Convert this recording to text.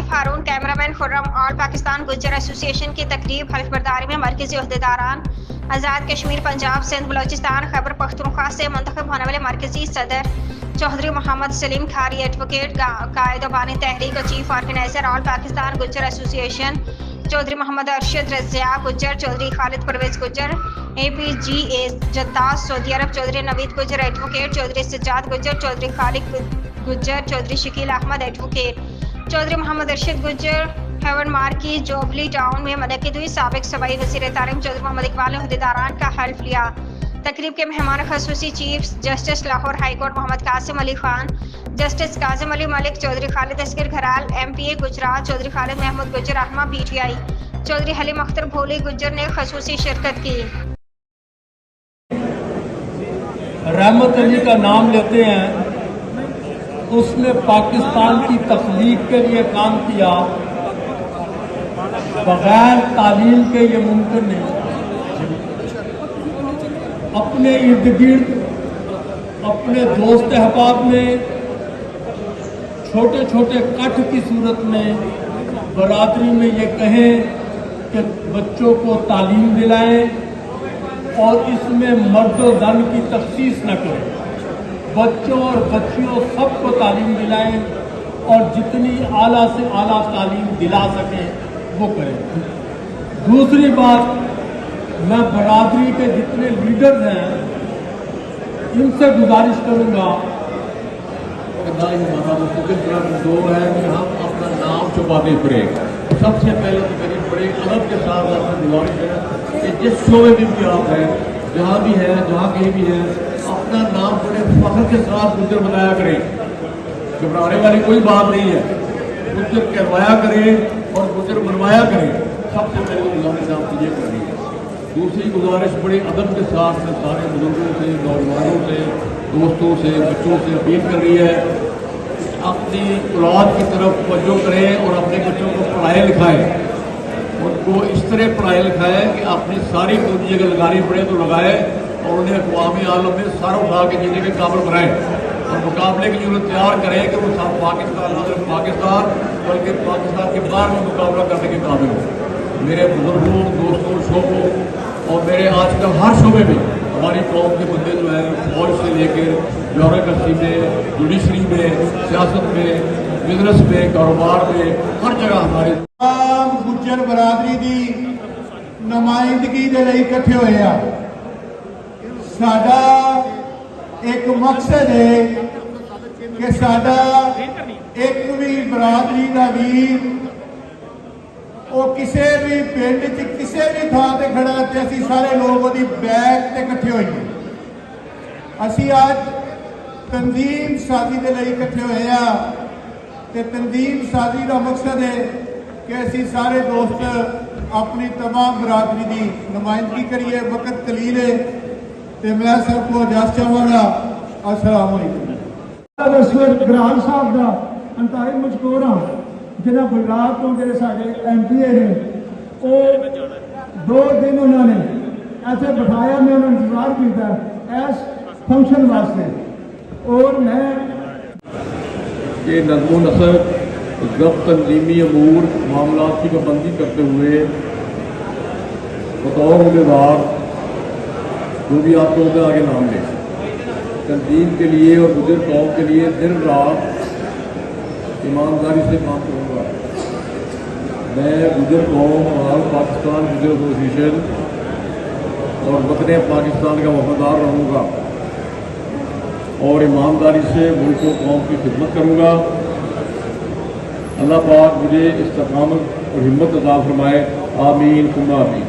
Asif Haroon, cameraman Khurram, all Pakistan Gujjar association की तकरीब हल्फ बर्दारी में मरकजी अहदेदारान आज़ाद कश्मीर, पंजाब, सिंध, बलोचिस्तान, खैबर पख्तूनख्वा से मुंतखब होने वाले मरकजी सदर चौधरी मोहम्मद सलीम खारी, एडवोकेट, कायद बानी तहरीक और chief organiser all Pakistan Gujjar association Chaudhry Mohammad Arshad Razia Gujjar, Chaudhry Khalid Pervez Gujjar, APGA Jeddah Saudi Arabia, Chaudhry Naveed Gujjar advocate, Chaudhry Sajjad Gujjar, Chaudhry Khalid Gujjar, Chaudhry Shakeel Ahmed advocate, Chaudhry Mohammad Arshad Gujjar Heaven Marquee Jubilee Town में मुनक्किद हुई। साबिक सूबाई वज़ीर तारीम चौधरी मोहम्मद इकबाल ने अहदेदारान का हल्फ लिया। तकरीब के मेहमान खसूसी chief justice Lahore High Court Mohammad Qasim Ali Khan, justice Kazim Ali Malik, Chaudhry Khalid Asghar Gharal MPA Gujrat, Chaudhry Khalid Mahmood Gujjar रहमा PTI, चौधरी हलीम अख्तर भोली गुज्जर ने खसूसी शिरकत की। रहमत अली का नाम लेते हैं, उसने पाकिस्तान की तख्लीक के लिए काम किया, बगैर तालीम के ये मुमकिन नहीं। अपने इर्द गिर्द अपने दोस्त अहबाब में छोटे छोटे कट की सूरत में बरादरी में ये कहें कि बच्चों को तालीम दिलाएं और इसमें मर्द और जन की तखसीस न करें, बच्चों और बच्चियों सबको तालीम दिलाएं और जितनी आला से आला तालीम दिला सकें वो करें। दूसरी बात, मैं बरादरी के जितने लीडर्स हैं इनसे गुजारिश करूंगा ना ही हमारा मुस्तकिल तरफ दो है कि हम अपना नाम छुपाते फिरे। सबसे पहले तो मेरी बड़े अदब के साथ आपसे गुजारिश है कि जिस शोबे में भी आप हैं, जहाँ भी हैं, जहाँ कहीं भी हैं, अपना नाम बड़े फख्र के साथ गुज्जर बनाया करें। घबराने वाली कोई बात नहीं है, गुज्जर करवाया करें और गुज्जर बनवाया करें। सबसे पहले गुजारिश आपसे ये करनी है। दूसरी गुजारिश बड़े अदब के साथ में सारे बुजुर्गों से, नौजवानों से, दोस्तों से, बच्चों से अपील कर रही है, अपनी औलाद की तरफ तवज्जो करें और अपने बच्चों को पढ़ाएं लिखाएं। उनको इस तरह पढ़ाएं लिखाएं कि अपनी सारी पूंजी अगर लगानी पड़े तो लगाए और उन्हें अक़वामी आलम में सर उठा के जीने के काबिल बनाएं और मुकाबले की जरूरत तैयार करें कि वो सब पाकिस्तान न सिर्फ पाकिस्तान बल्कि पाकिस्तान के बाहर में मुकाबला करने के काबिल हो। मेरे बुजुर्गों, दोस्तों, शोबों और मेरे आजकल हर शोबे में हमारी कौम के बंदे जो है फौज से लेकर ब्यूरोक्रेसी में, जुडिशरी में, सियासत में, बिजनेस में, कारोबार में, हर जगह हमारे गुज्जर बरादरी की नुमाइंदगी के लिए इकट्ठे हुए हैं। साडा एक मकसद है कि साडा एक भी बरादरी का वीर वो किसी भी पिंड च किसी भी थां ते खड़ा ते असी सारे लोग उसकी बैक ते इकट्ठे होइए। असी आज तंजीम साजी के लिए इकट्ठे हुए हैं ते तंजीम साजी का मकसद है कि असी सारे दोस्त अपनी तमाम बरादरी की नुमाइंदगी करिए। वक्त कलील है तो मैं सबको इजाजत चाहूँगा। अस्सलाम वालेकुम। ग्राम साहब का अंताई मशकूर हाँ, जिन्हें गुजरात तो जो साढ़े MPA ने वो 2 दिन उन्होंने ऐसे बिठाया, मैं उन्होंने इंतजार किया इस फंक्शन वास्ते। और मैं ये नज़्म व नसर जब तंजीमी अमूर मामला की पाबंदी करते हुए बतौर उम्मीदवार जो भी आप लोगों के आगे नाम लें, तंजीम के लिए और गुजर कौम के लिए दिन रात ईमानदारी से काम करूँगा। मैं गुजर कौम और पाकिस्तान गुजर एसोसिएशन और वतन पाकिस्तान का वफादार रहूँगा और ईमानदारी से मुल्क व कौम की खिदमत करूँगा। अल्लाह पाक मुझे इस्तिकामत और हिम्मत अता फरमाए। आमीन सुम्मा आमीन।